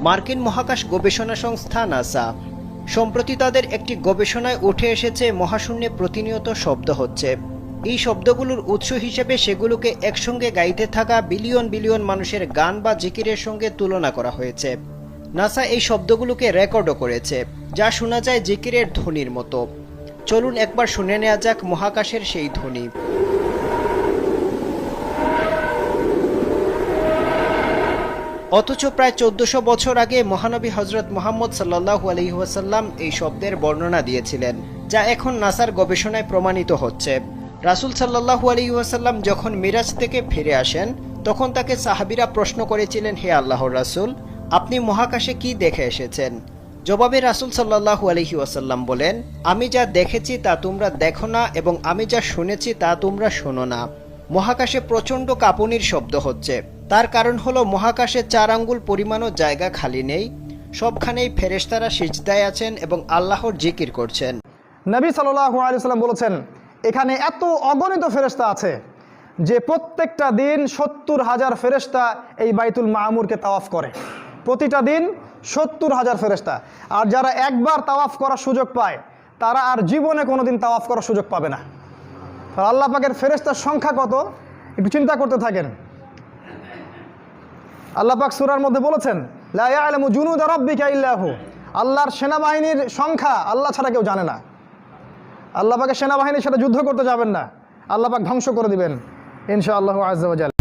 মার্কিন মহাকাশ গবেষণা সংস্থা নাসা। সম্প্রতি তাদের একটি গবেষণায় উঠে এসেছে মহাশূন্যে প্রতিনিয়ত শব্দ হচ্ছে। এই শব্দগুলোর উৎস হিসেবে সেগুলোকে একসঙ্গে গাইতে থাকা বিলিয়ন বিলিয়ন মানুষের গান বা জিকিরের সঙ্গে তুলনা করা হয়েছে। নাসা এই শব্দগুলোকে রেকর্ডও করেছে, যা শোনা যায় জিকিরের ধ্বনির মতো। চলুন একবার শুনে নেওয়া যাক মহাকাশের সেই ধ্বনি। অথচ প্রায় 1400 বছর আগে মহানবী হজরত মুহাম্মদ সাল্লাল্লাহু আলাইহি ওয়াসাল্লাম এই শব্দের বর্ণনা দিয়েছিলেন, যা এখন নাসার গবেষণায় প্রমাণিত হচ্ছে। রাসূল সাল্লাল্লাহু আলাইহি ওয়াসাল্লাম যখন মিরাজ থেকে ফিরে আসেন, তখন তাকে সাহাবীরা প্রশ্ন করেছিলেন, হে আল্লাহর রাসূল, আপনি মহাকাশে কি দেখে এসেছেন? জবাবে রাসূল সাল্লাল্লাহু আলাইহি ওয়াসাল্লাম বলেন, আমি যা দেখেছি তা তোমরা দেখো না, এবং আমি যা শুনেছি তা তোমরা শোনো না। মহাকাশে প্রচণ্ড কাঁপুনির শব্দ হচ্ছে। তার কারণ হলো মহাকাশে 4 আঙ্গুল পরিমাণও জায়গা খালি নেই। সবখানেই ফেরেশতারা সিজদায় আছেন এবং আল্লাহর জিকির করছেন। নবী সাল্লাল্লাহু আলাইহি ওয়াসাল্লাম বলেছেন, এখানে এত অগণিত ফেরেশতা আছে যে প্রত্যেকটা দিন 70,000 ফেরেশতা এই বাইতুল মামুরকে তাওয়াফ করে। প্রতিটা দিন 70,000 ফেরেশতা। আর যারা একবার তাওয়াফ করার সুযোগ পায়, তারা আর জীবনে কোনোদিন তাওয়াফ করার সুযোগ পাবে না। আর আল্লাহ পাকের ফেরেশতার সংখ্যা কত একটু চিন্তা করতে থাকেন। আল্লাহ পাক সূরার মধ্যে বলেছেন, লা ইয়ালামু জুনুদা রাব্বিকা ইল্লা হু। আল্লাহর সেনাবাহিনীর সংখ্যা আল্লাহ ছাড়া কেউ জানে না। আল্লাহ পাকের সেনাবাহিনীর সাথে যুদ্ধ করতে যাবেন না, আল্লাহ পাক ধ্বংস করে দিবেন ইনশাআল্লাহু আযজা ওয়া জাল।